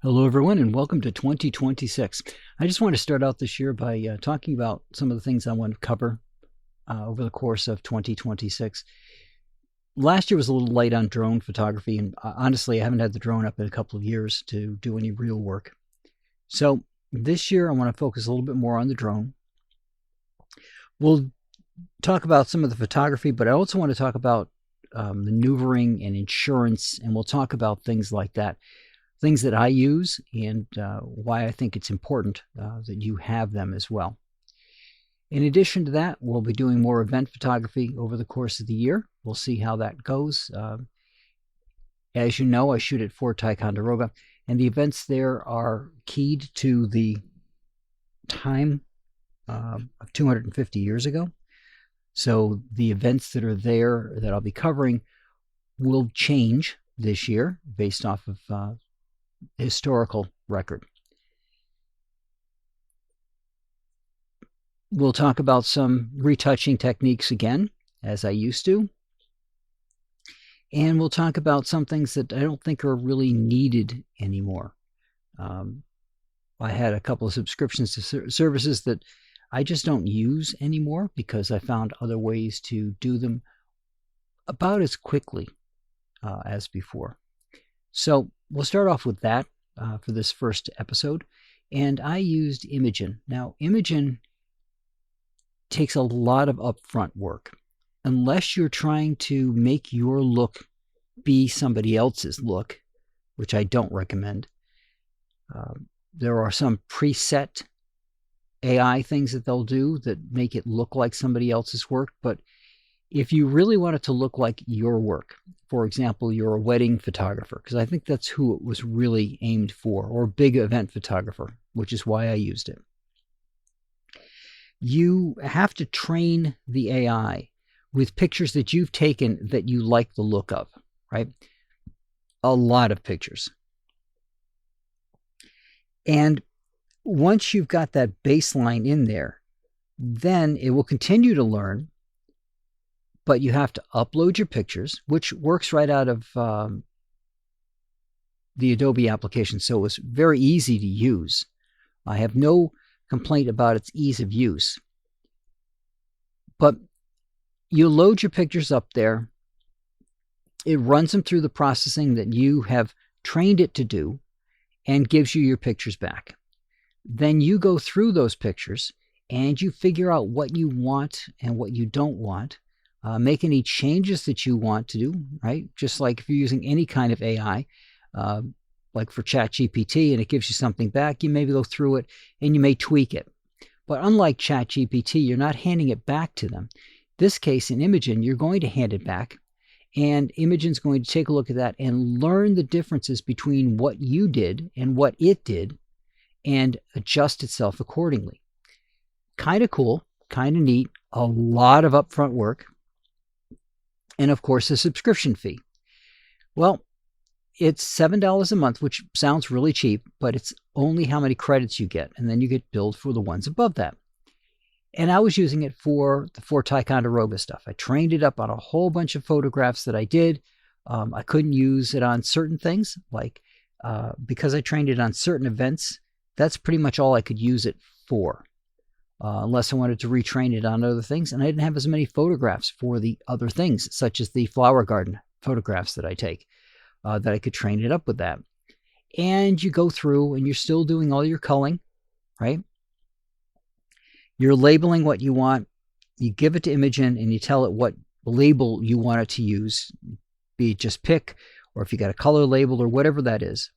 Hello, everyone, and welcome to 2026. I just want to start out this year by talking about some of the things I want to cover over the course of 2026. Last year was a little light on drone photography, and honestly, I haven't had the drone up in a couple of years to do any real work. So this year, I want to focus a little bit more on the drone. We'll talk about some of the photography, but I also want to talk about maneuvering and insurance, and we'll talk about things like that. Things that I use and why I think it's important that you have them as well. In addition to that, we'll be doing more event photography over the course of the year. We'll see how that goes. As you know, I shoot at Fort Ticonderoga, and the events there are keyed to the time of 250 years ago. So the events that are there that I'll be covering will change this year based off of historical record. We'll talk about some retouching techniques again, as I used to. And we'll talk about some things that I don't think are really needed anymore. I had a couple of subscriptions to services that I just don't use anymore because I found other ways to do them about as quickly as before. So we'll start off with that for this first episode. And I used Imagen. Now, Imagen takes a lot of upfront work. Unless you're trying to make your look be somebody else's look, which I don't recommend. There are some preset AI things that they'll do that make it look like somebody else's work, but if you really want it to look like your work, for example, you're a wedding photographer, because I think that's who it was really aimed for, or big event photographer, which is why I used it. You have to train the AI with pictures that you've taken that you like the look of, right? A lot of pictures. And once you've got that baseline in there, then it will continue to learn. But you have to upload your pictures, which works right out of the Adobe application. So it's very easy to use. I have no complaint about its ease of use. But you load your pictures up there. It runs them through the processing that you have trained it to do and gives you your pictures back. Then you go through those pictures and you figure out what you want and what you don't want. Make any changes that you want to do, right? Just like if you're using any kind of AI, like for ChatGPT, and it gives you something back, you maybe go through it and you may tweak it. But unlike ChatGPT, you're not handing it back to them. This case, in Imagen, you're going to hand it back, and Imagen's going to take a look at that and learn the differences between what you did and what it did and adjust itself accordingly. Kind of cool, kind of neat, a lot of upfront work. And of course, a subscription fee. Well, it's $7 a month, which sounds really cheap, but it's only how many credits you get. And then you get billed for the ones above that. And I was using it for the Fort Ticonderoga stuff. I trained it up on a whole bunch of photographs that I did. I couldn't use it on certain things, like because I trained it on certain events, that's pretty much all I could use it for. Unless I wanted to retrain it on other things. And I didn't have as many photographs for the other things, such as the flower garden photographs that I take, that I could train it up with that. And you go through and you're still doing all your culling, right? You're labeling what you want. You give it to Imagen and you tell it what label you want it to use, be it just pick, or if you got a color label or whatever that is,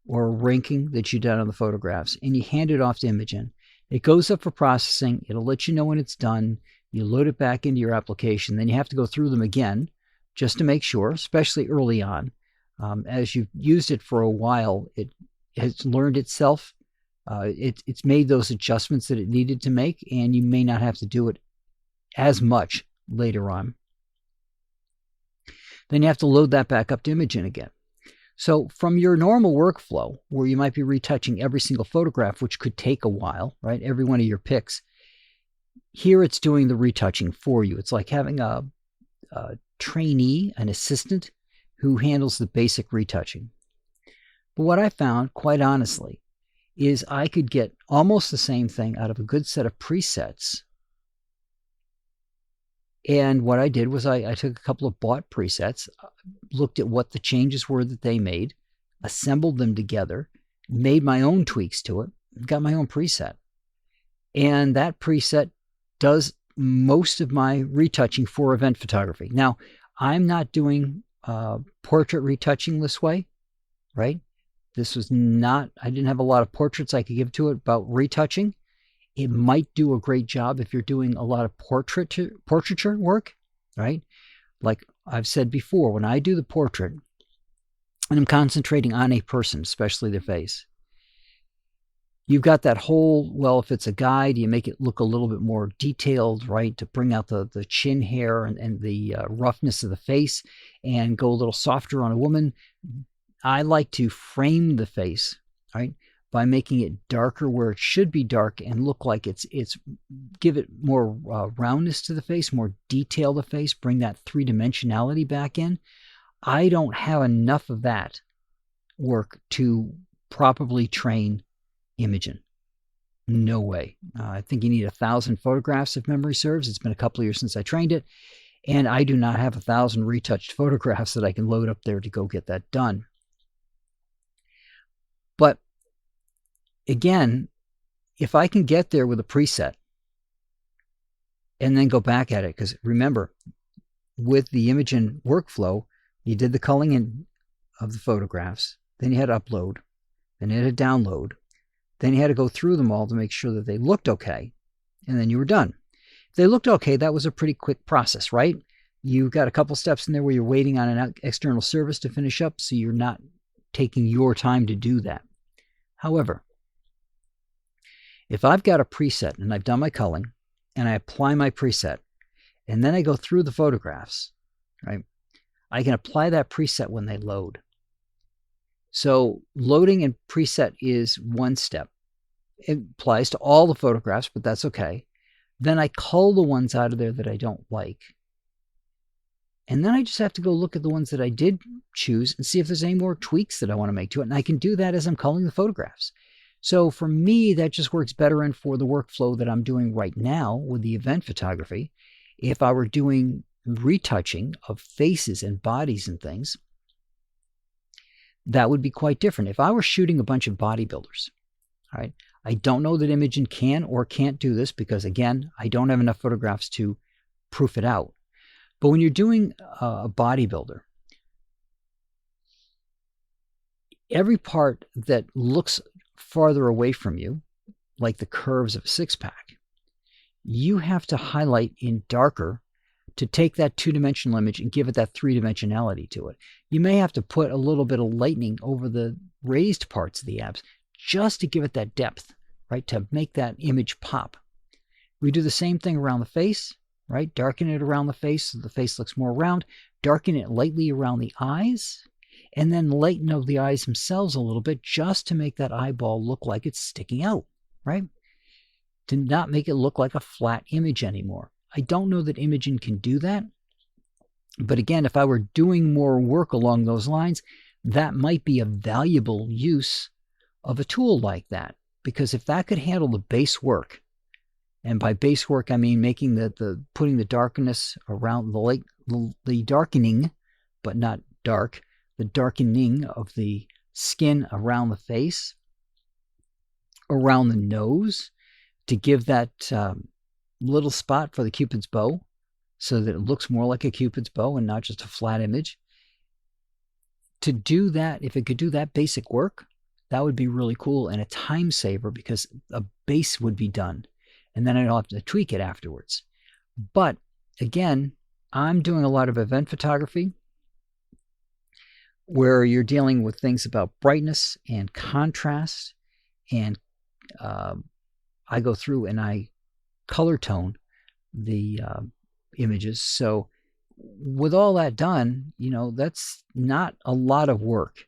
or a ranking that you've done on the photographs, and you hand it off to Imagen. It goes up for processing. It'll let you know when it's done. You load it back into your application. Then you have to go through them again just to make sure, especially early on. As you've used it for a while, it has learned itself. It's made those adjustments that it needed to make, and you may not have to do it as much later on. Then you have to load that back up to Imagen again. So from your normal workflow, where you might be retouching every single photograph, which could take a while, right? Every one of your picks, here it's doing the retouching for you. It's like having a trainee, an assistant, who handles the basic retouching. But what I found, quite honestly, is I could get almost the same thing out of a good set of presets. And what I did was I took a couple of bought presets, looked at what the changes were that they made, assembled them together, made my own tweaks to it, got my own preset. And that preset does most of my retouching for event photography. Now, I'm not doing portrait retouching this way, right? This was not, I didn't have a lot of portraits I could give to it about retouching. It might do a great job if you're doing a lot of portraiture work, right? Like I've said before, when I do the portrait, and I'm concentrating on a person, especially their face, you've got that whole, well, if it's a guy, do you make it look a little bit more detailed, right, to bring out the chin hair and the roughness of the face and go a little softer on a woman? I like to frame the face, right, by making it darker where it should be dark and look like it's give it more roundness to the face, more detail to the face, bring that three-dimensionality back in. I don't have enough of that work to properly train Imagen. No way. I think you need 1,000 photographs if memory serves. It's been a couple of years since I trained it, and I do not have 1,000 retouched photographs that I can load up there to go get that done. But again, if I can get there with a preset and then go back at it, because remember, with the Imagen workflow, you did the culling in of the photographs, then you had to upload, then you had to download, then you had to go through them all to make sure that they looked okay, and then you were done. If they looked okay, that was a pretty quick process, right? You got a couple steps in there where you're waiting on an external service to finish up, so you're not taking your time to do that. However, if I've got a preset and I've done my culling and I apply my preset and then I go through the photographs, right, I can apply that preset when they load. So loading and preset is one step. It applies to all the photographs, but that's okay. Then I cull the ones out of there that I don't like. And then I just have to go look at the ones that I did choose and see if there's any more tweaks that I want to make to it. And I can do that as I'm culling the photographs. So for me, that just works better and for the workflow that I'm doing right now with the event photography. If I were doing retouching of faces and bodies and things, that would be quite different. If I were shooting a bunch of bodybuilders, all right, I don't know that Imagen can or can't do this because, again, I don't have enough photographs to proof it out. But when you're doing a bodybuilder, every part that looks farther away from you, like the curves of a six-pack, you have to highlight in darker to take that two-dimensional image and give it that three-dimensionality to it. You may have to put a little bit of lightening over the raised parts of the abs just to give it that depth, right, to make that image pop. We do the same thing around the face, right? Darken it around the face so the face looks more round. Darken it lightly around the eyes, and then lighten up the eyes themselves a little bit just to make that eyeball look like it's sticking out, right? To not make it look like a flat image anymore. I don't know that Imagen can do that. But again, if I were doing more work along those lines, that might be a valuable use of a tool like that. Because if that could handle the base work, and by base work I mean making putting the darkness around the darkening, but not dark, the darkening of the skin around the face, around the nose, to give that little spot for the Cupid's bow so that it looks more like a Cupid's bow and not just a flat image. To do that, if it could do that basic work, that would be really cool and a time saver because a base would be done and then I don't have to tweak it afterwards. But again, I'm doing a lot of event photography where you're dealing with things about brightness and contrast, and I go through and I color tone the images. So with all that done, you know, that's not a lot of work.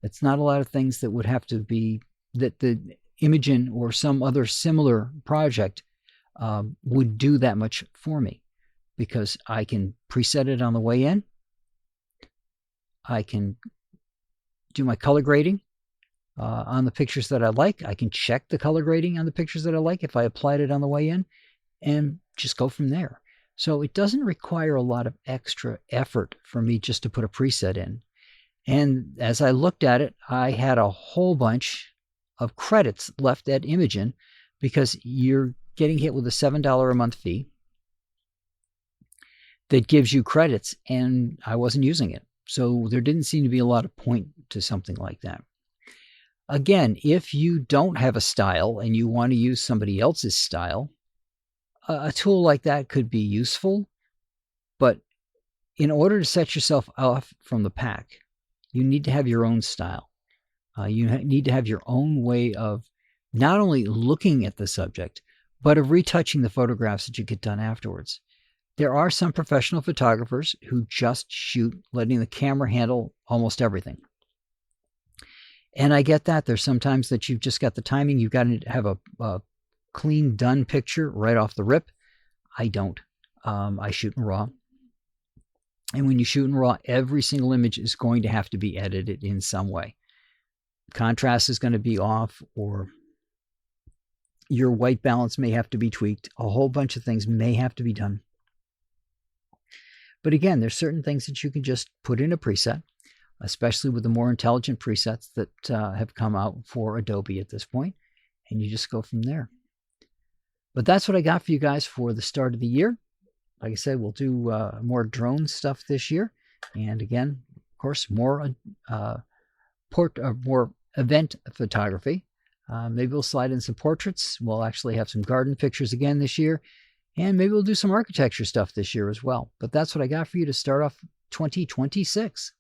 It's not a lot of things that would have to be, that the Imagen or some other similar project would do that much for me, because I can preset it on the way in. I can do my color grading on the pictures that I like. I can check the color grading on the pictures that I like if I applied it on the way in, and just go from there. So it doesn't require a lot of extra effort for me just to put a preset in. And as I looked at it, I had a whole bunch of credits left at Imagen because you're getting hit with a $7 a month fee that gives you credits, and I wasn't using it. So there didn't seem to be a lot of point to something like that. Again, if you don't have a style and you want to use somebody else's style, a tool like that could be useful. But in order to set yourself off from the pack, you need to have your own style. You need to have your own way of not only looking at the subject, but of retouching the photographs that you get done afterwards. There are some professional photographers who just shoot, letting the camera handle almost everything. And I get that. There's sometimes that you've just got the timing. You've got to have a clean, done picture right off the rip. I don't. I shoot in RAW. And when you shoot in RAW, every single image is going to have to be edited in some way. Contrast is going to be off, or your white balance may have to be tweaked. A whole bunch of things may have to be done. But again, there's certain things that you can just put in a preset, especially with the more intelligent presets that have come out for Adobe at this point, and you just go from there. But that's what I got for you guys for the start of the year. Like I said, we'll do more drone stuff this year, and again, of course, more more event photography. Maybe we'll slide in some portraits. We'll actually have some garden pictures again this year. And maybe we'll do some architecture stuff this year as well. But that's what I got for you to start off 2026.